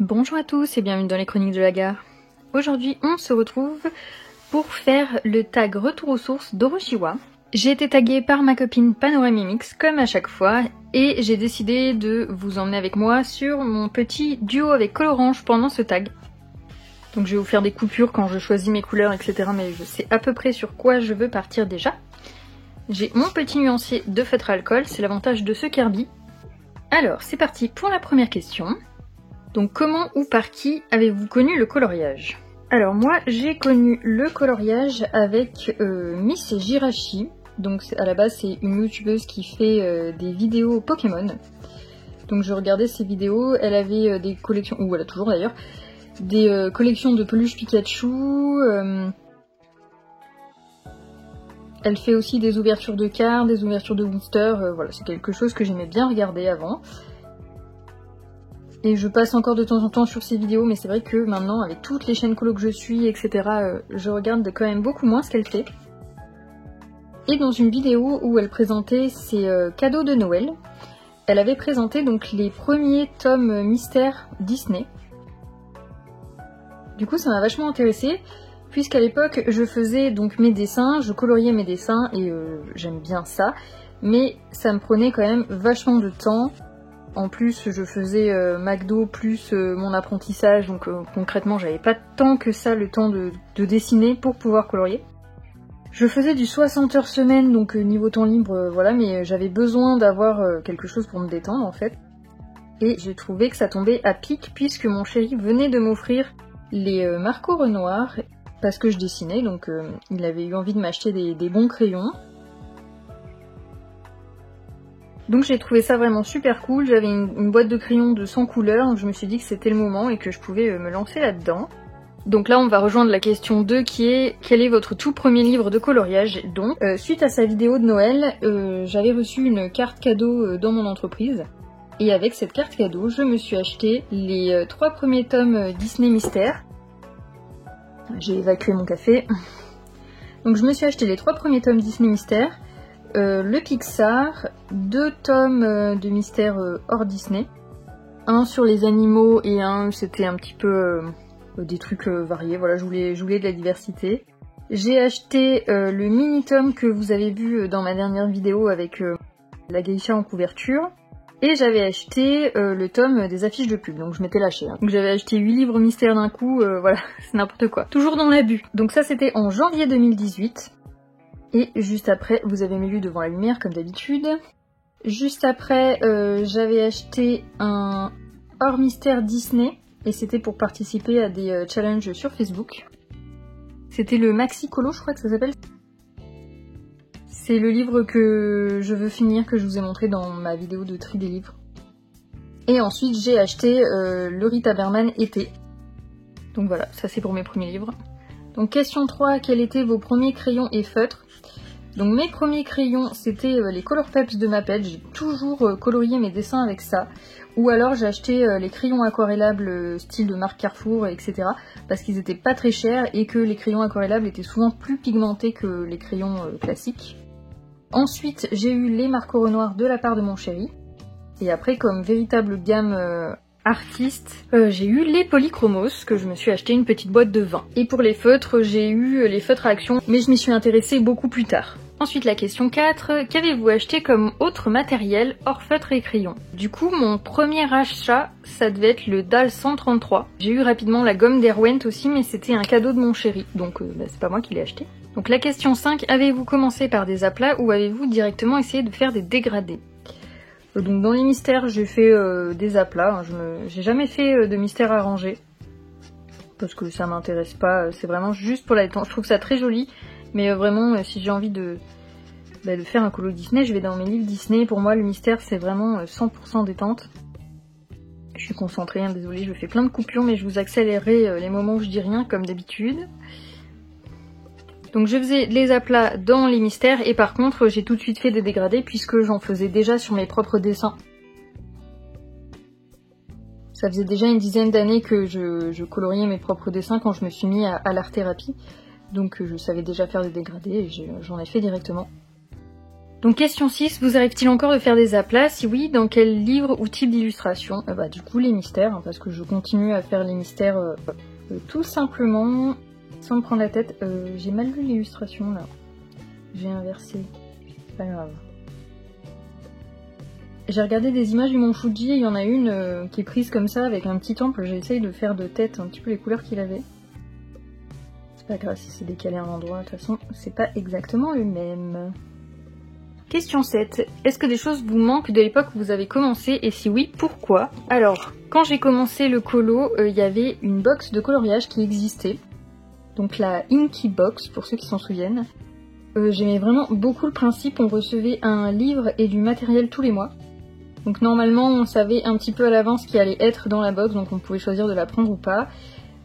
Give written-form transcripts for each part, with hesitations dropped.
Bonjour à tous et bienvenue dans les chroniques de la gare. Aujourd'hui on se retrouve pour faire le tag retour aux sources d'Oroshiwa. J'ai été taguée par ma copine Panoramimix comme à chaque fois et j'ai décidé de vous emmener avec moi sur mon petit duo avec Colorange pendant ce tag. Donc je vais vous faire des coupures quand je choisis mes couleurs etc, mais je sais à peu près sur quoi je veux partir déjà. J'ai mon petit nuancier de feutre à alcool, c'est l'avantage de ce Kirby. Alors c'est parti pour la première question. Donc comment ou par qui avez-vous connu le coloriage? Alors moi j'ai connu le coloriage avec Miss Jirachi. Donc à la base c'est une youtubeuse qui fait des vidéos Pokémon. Donc je regardais ses vidéos, elle avait des collections, ou elle a toujours d'ailleurs, des collections de peluches Pikachu. Elle fait aussi des ouvertures de cartes, des ouvertures de boosters, voilà, c'est quelque chose que j'aimais bien regarder avant. Et je passe encore de temps en temps sur ces vidéos, mais c'est vrai que maintenant, avec toutes les chaînes colo que je suis, etc., je regarde quand même beaucoup moins ce qu'elle fait. Et dans une vidéo où elle présentait ses cadeaux de Noël, elle avait présenté donc les premiers tomes mystères Disney. Du coup, ça m'a vachement intéressée, puisqu'à l'époque, je faisais donc mes dessins, je coloriais mes dessins, et j'aime bien ça, mais ça me prenait quand même vachement de temps. En plus, je faisais McDo plus mon apprentissage, donc concrètement, j'avais pas tant que ça le temps de dessiner pour pouvoir colorier. Je faisais du 60 heures semaine, donc niveau temps libre, voilà, mais j'avais besoin d'avoir quelque chose pour me détendre en fait. Et j'ai trouvé que ça tombait à pic, puisque mon chéri venait de m'offrir les Marco Renoir, parce que je dessinais, donc il avait eu envie de m'acheter des bons crayons. Donc j'ai trouvé ça vraiment super cool, j'avais une boîte de crayons de 100 couleurs, donc je me suis dit que c'était le moment et que je pouvais me lancer là-dedans. Donc là on va rejoindre la question 2 qui est quel est votre tout premier livre de coloriage. Donc suite à sa vidéo de Noël, j'avais reçu une carte cadeau dans mon entreprise. Et avec cette carte cadeau, je me suis acheté les 3 premiers tomes Disney Mystère. J'ai évacué mon café. Donc je me suis acheté les 3 premiers tomes Disney Mystère. Le Pixar, 2 tomes de mystères hors Disney, un sur les animaux et un c'était un petit peu des trucs variés, voilà, je voulais de la diversité. J'ai acheté le mini-tome que vous avez vu dans ma dernière vidéo avec la geisha en couverture, et j'avais acheté le tome des affiches de pub, donc je m'étais lâchée. Donc j'avais acheté 8 livres mystères d'un coup, voilà, c'est n'importe quoi. Toujours dans l'abus. Donc ça c'était en janvier 2018. Et juste après, vous avez mes vues devant la lumière comme d'habitude. Juste après, j'avais acheté un hors mystère Disney et c'était pour participer à des challenges sur Facebook. C'était le Maxi Colo, je crois que ça s'appelle. C'est le livre que je veux finir, que je vous ai montré dans ma vidéo de tri des livres. Et ensuite, j'ai acheté le Rita Berman été. Donc voilà, ça c'est pour mes premiers livres. Donc question 3, quels étaient vos premiers crayons et feutres? Donc mes premiers crayons, c'était les Color Peps de Maped, j'ai toujours colorié mes dessins avec ça. Ou alors j'ai acheté les crayons aquarellables style de marque Carrefour, etc. Parce qu'ils étaient pas très chers et que les crayons aquarellables étaient souvent plus pigmentés que les crayons classiques. Ensuite j'ai eu les Marco Renoir de la part de mon chéri. Et après comme véritable gamme artiste, j'ai eu les Polychromos, que je me suis acheté une petite boîte de 20. Et pour les feutres, j'ai eu les feutres à action, mais je m'y suis intéressée beaucoup plus tard. Ensuite la question 4, qu'avez-vous acheté comme autre matériel hors feutre et crayon? Du coup mon premier achat, ça devait être le DAL 133. J'ai eu rapidement la gomme d'Erwent aussi, mais c'était un cadeau de mon chéri, donc c'est pas moi qui l'ai acheté. Donc la question 5, avez-vous commencé par des aplats ou avez-vous directement essayé de faire des dégradés? Donc dans les mystères j'ai fait des aplats, j'ai jamais fait de mystères arrangés, parce que ça m'intéresse pas, c'est vraiment juste pour la détente. Je trouve ça très joli, mais vraiment si j'ai envie de faire un colo Disney, je vais dans mes livres Disney. Pour moi le mystère c'est vraiment 100% détente. Je suis concentrée, hein, désolée, je fais plein de coupures, mais je vous accélérerai les moments où je dis rien comme d'habitude. Donc je faisais les aplats dans les mystères et par contre j'ai tout de suite fait des dégradés puisque j'en faisais déjà sur mes propres dessins. Ça faisait déjà une dizaine d'années que je coloriais mes propres dessins quand je me suis mis à l'art-thérapie. Donc je savais déjà faire des dégradés et j'en ai fait directement. Donc question 6, vous arrive-t-il encore de faire des aplats? Si oui, dans quel livre ou type d'illustration? Du coup les mystères, hein, parce que je continue à faire les mystères tout simplement, sans me prendre la tête. J'ai mal lu l'illustration là, j'ai inversé, c'est pas grave. J'ai regardé des images du mont Fuji, il y en a une qui est prise comme ça avec un petit temple, j'essaye de faire de tête un petit peu les couleurs qu'il avait. C'est pas grave si c'est décalé à un endroit, de toute façon c'est pas exactement le même. Question 7. Est-ce que des choses vous manquent de l'époque où vous avez commencé et si oui, pourquoi? Alors, quand j'ai commencé le colo, il y avait une box de coloriage qui existait. Donc la Inky Box, pour ceux qui s'en souviennent. J'aimais vraiment beaucoup le principe, on recevait un livre et du matériel tous les mois. Donc normalement, on savait un petit peu à l'avance ce qui allait être dans la box, donc on pouvait choisir de la prendre ou pas.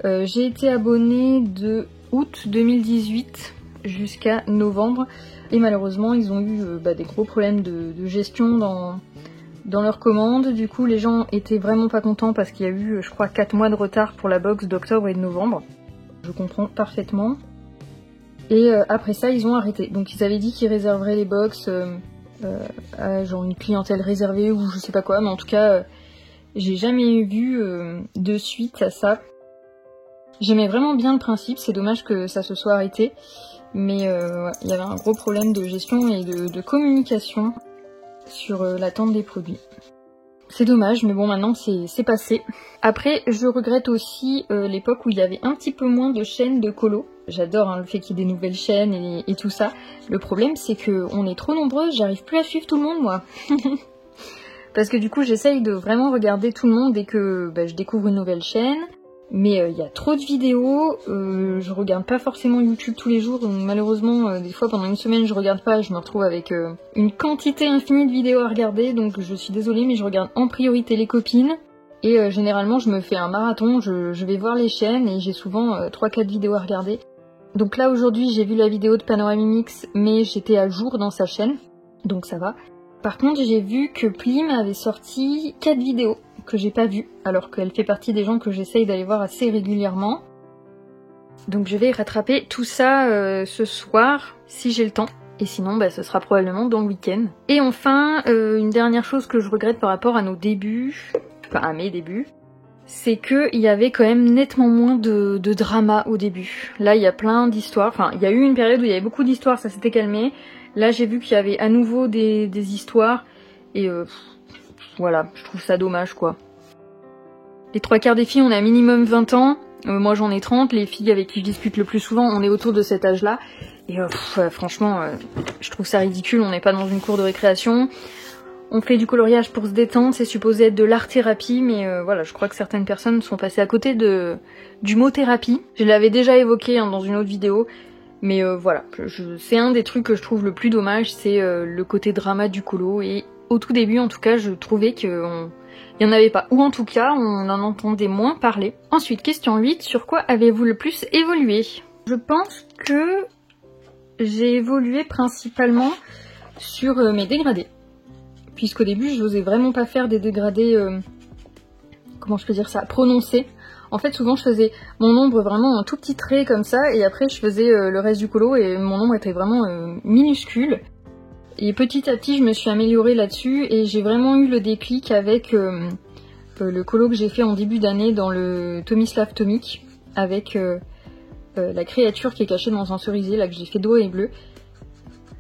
J'ai été abonnée de août 2018 jusqu'à novembre. Et malheureusement, ils ont eu des gros problèmes de gestion dans leurs commandes. Du coup, les gens étaient vraiment pas contents parce qu'il y a eu, je crois, 4 mois de retard pour la box d'octobre et de novembre. Je comprends parfaitement. Et après ça, ils ont arrêté. Donc ils avaient dit qu'ils réserveraient les box à genre une clientèle réservée ou je sais pas quoi. Mais en tout cas, j'ai jamais vu de suite à ça. J'aimais vraiment bien le principe, c'est dommage que ça se soit arrêté. Mais il y avait un gros problème de gestion et de communication sur l'attente des produits. C'est dommage, mais bon, maintenant c'est passé. Après, je regrette aussi l'époque où il y avait un petit peu moins de chaînes de colo. J'adore le fait qu'il y ait des nouvelles chaînes et tout ça. Le problème, c'est qu'on est trop nombreux, j'arrive plus à suivre tout le monde, moi. Parce que du coup, j'essaye de vraiment regarder tout le monde dès que je découvre une nouvelle chaîne. Mais il y a trop de vidéos, je regarde pas forcément YouTube tous les jours, donc malheureusement des fois pendant une semaine je regarde pas et je me retrouve avec une quantité infinie de vidéos à regarder, donc je suis désolée mais je regarde en priorité les copines, et généralement je me fais un marathon, je vais voir les chaînes et j'ai souvent 3-4 vidéos à regarder. Donc là aujourd'hui j'ai vu la vidéo de Panoramimix mais j'étais à jour dans sa chaîne, donc ça va. Par contre j'ai vu que Plim avait sorti 4 vidéos que j'ai pas vu, alors qu'elle fait partie des gens que j'essaye d'aller voir assez régulièrement. Donc je vais rattraper tout ça ce soir, si j'ai le temps. Et sinon, ce sera probablement dans le week-end. Et enfin, une dernière chose que je regrette par rapport à nos débuts, enfin à mes débuts, c'est qu'il y avait quand même nettement moins de drama au début. Là, il y a plein d'histoires, enfin, il y a eu une période où il y avait beaucoup d'histoires, ça s'était calmé. Là, j'ai vu qu'il y avait à nouveau des histoires, et voilà, je trouve ça dommage quoi. Les 3/4 des filles, on a minimum 20 ans, moi j'en ai 30, les filles avec qui je discute le plus souvent, on est autour de cet âge-là, et franchement, je trouve ça ridicule, on n'est pas dans une cour de récréation, on fait du coloriage pour se détendre, c'est supposé être de l'art-thérapie, mais voilà, je crois que certaines personnes sont passées à côté du mot thérapie. Je l'avais déjà évoqué dans une autre vidéo, mais voilà, c'est un des trucs que je trouve le plus dommage, c'est le côté drama du colo, et au tout début, en tout cas, je trouvais qu'il n'y en avait pas. Ou en tout cas, on en entendait moins parler. Ensuite, question 8. Sur quoi avez-vous le plus évolué? Je pense que j'ai évolué principalement sur mes dégradés. Puisqu'au début, je n'osais vraiment pas faire des dégradés, comment je peux dire ça, prononcés. En fait, souvent, je faisais mon ombre vraiment un tout petit trait comme ça, et après, je faisais le reste du colo, et mon ombre était vraiment minuscule. Et petit à petit, je me suis améliorée là-dessus et j'ai vraiment eu le déclic avec le colo que j'ai fait en début d'année dans le Tomislav Tomic, avec la créature qui est cachée dans un cerisier, là que j'ai fait doré et bleu.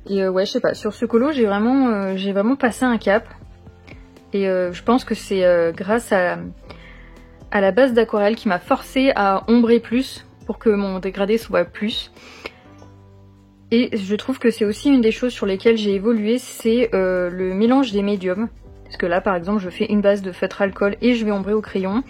Et ouais, je sais pas, sur ce colo, j'ai vraiment passé un cap. Et je pense que c'est grâce à la base d'aquarelle qui m'a forcé à ombrer plus pour que mon dégradé soit plus. Et je trouve que c'est aussi une des choses sur lesquelles j'ai évolué, c'est le mélange des médiums. Parce que là, par exemple, je fais une base de feutre alcool et je vais ombrer au crayon.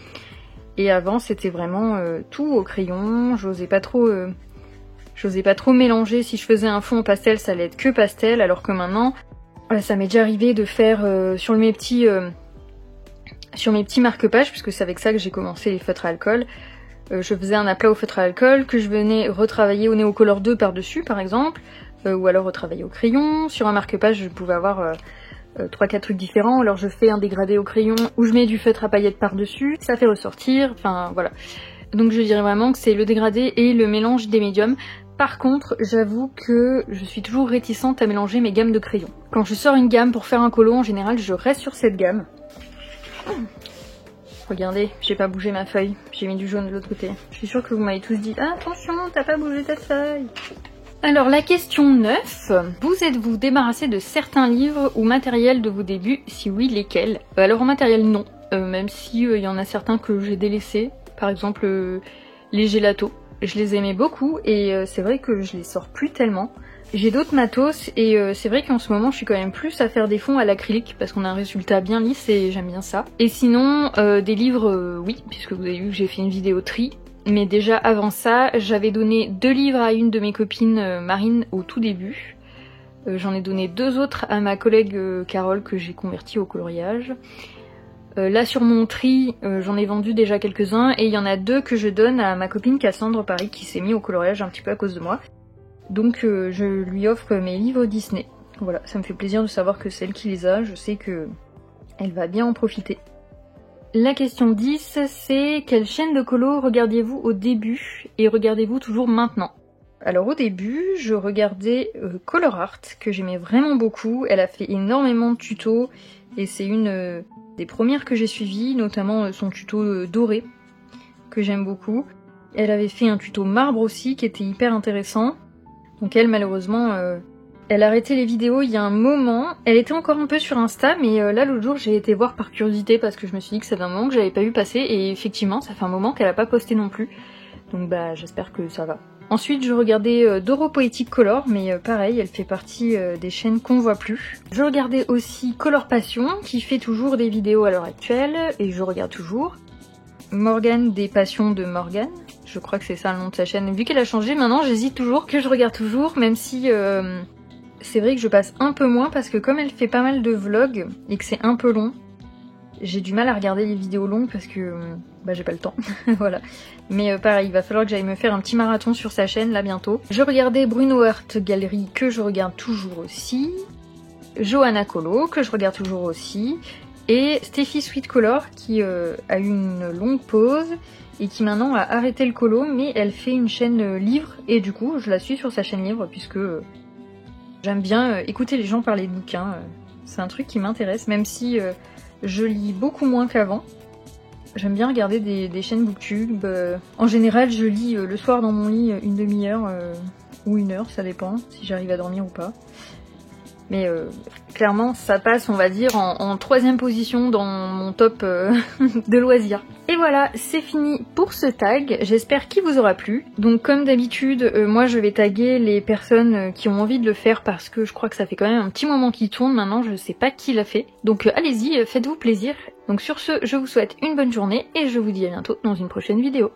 Et avant, c'était vraiment tout au crayon. J'osais pas trop mélanger. Si je faisais un fond en pastel, ça allait être que pastel. Alors que maintenant, ça m'est déjà arrivé de faire sur mes petits marque-pages, puisque c'est avec ça que j'ai commencé les feutres à alcool. Je faisais un aplat au feutre à alcool que je venais retravailler au Neocolor 2 par-dessus par exemple, ou alors retravailler au crayon. Sur un marque-page je pouvais avoir 3-4 trucs différents, alors je fais un dégradé au crayon où je mets du feutre à paillettes par-dessus, ça fait ressortir, enfin voilà. Donc je dirais vraiment que c'est le dégradé et le mélange des médiums. Par contre, j'avoue que je suis toujours réticente à mélanger mes gammes de crayons. Quand je sors une gamme pour faire un colo, en général, je reste sur cette gamme. Regardez, j'ai pas bougé ma feuille, j'ai mis du jaune de l'autre côté. Je suis sûre que vous m'avez tous dit « Attention, t'as pas bougé ta feuille !» Alors la question 9, vous êtes-vous débarrassé de certains livres ou matériels de vos débuts? Si oui, lesquels? Alors en matériel, non. Même si y en a certains que j'ai délaissés. Par exemple, les gélatos. Je les aimais beaucoup et c'est vrai que je les sors plus tellement. J'ai d'autres matos et c'est vrai qu'en ce moment je suis quand même plus à faire des fonds à l'acrylique parce qu'on a un résultat bien lisse et j'aime bien ça. Et sinon, des livres, oui, puisque vous avez vu que j'ai fait une vidéo tri. Mais déjà avant ça, j'avais donné 2 livres à une de mes copines Marine au tout début. J'en ai donné 2 autres à ma collègue Carole que j'ai convertie au coloriage. Là sur mon tri, j'en ai vendu déjà quelques-uns et il y en a 2 que je donne à ma copine Cassandre Paris qui s'est mise au coloriage un petit peu à cause de moi. Donc je lui offre mes livres Disney. Voilà, ça me fait plaisir de savoir que c'est elle qui les a, je sais que elle va bien en profiter. La question 10, c'est quelle chaîne de colo regardiez-vous au début et regardez-vous toujours maintenant? Alors au début, je regardais Color Art, que j'aimais vraiment beaucoup. Elle a fait énormément de tutos et c'est une des premières que j'ai suivies, notamment son tuto doré, que j'aime beaucoup. Elle avait fait un tuto marbre aussi, qui était hyper intéressant. Donc elle, malheureusement, elle a arrêté les vidéos il y a un moment. Elle était encore un peu sur Insta, mais là l'autre jour j'ai été voir par curiosité parce que je me suis dit que ça fait un moment que j'avais pas vu passer et effectivement ça fait un moment qu'elle a pas posté non plus. Donc bah j'espère que ça va. Ensuite je regardais Doro Poetic Color, mais pareil, elle fait partie des chaînes qu'on voit plus. Je regardais aussi Color Passion, qui fait toujours des vidéos à l'heure actuelle, et je regarde toujours. Morgane des Passions de Morgane, je crois que c'est ça le nom de sa chaîne. Vu qu'elle a changé maintenant, j'hésite toujours, que je regarde toujours, même si c'est vrai que je passe un peu moins, parce que comme elle fait pas mal de vlogs, et que c'est un peu long, j'ai du mal à regarder les vidéos longues parce que bah j'ai pas le temps, voilà. Mais pareil, il va falloir que j'aille me faire un petit marathon sur sa chaîne là bientôt. Je regardais Bruno Art Gallery, que je regarde toujours aussi. Johanna Colo, que je regarde toujours aussi. Et Steffi Sweet Color, qui a eu une longue pause et qui maintenant a arrêté le colo, mais elle fait une chaîne livre et du coup je la suis sur sa chaîne livre puisque j'aime bien écouter les gens parler de bouquins. C'est un truc qui m'intéresse, même si je lis beaucoup moins qu'avant. J'aime bien regarder des chaînes booktube. En général, je lis le soir dans mon lit une demi-heure ou 1 heure, ça dépend si j'arrive à dormir ou pas. Mais clairement, ça passe, on va dire, en 3e position dans mon top de loisirs. Et voilà, c'est fini pour ce tag. J'espère qu'il vous aura plu. Donc comme d'habitude, moi je vais taguer les personnes qui ont envie de le faire parce que je crois que ça fait quand même un petit moment qu'il tourne maintenant, je sais pas qui l'a fait. Donc allez-y, faites-vous plaisir. Donc sur ce, je vous souhaite une bonne journée et je vous dis à bientôt dans une prochaine vidéo.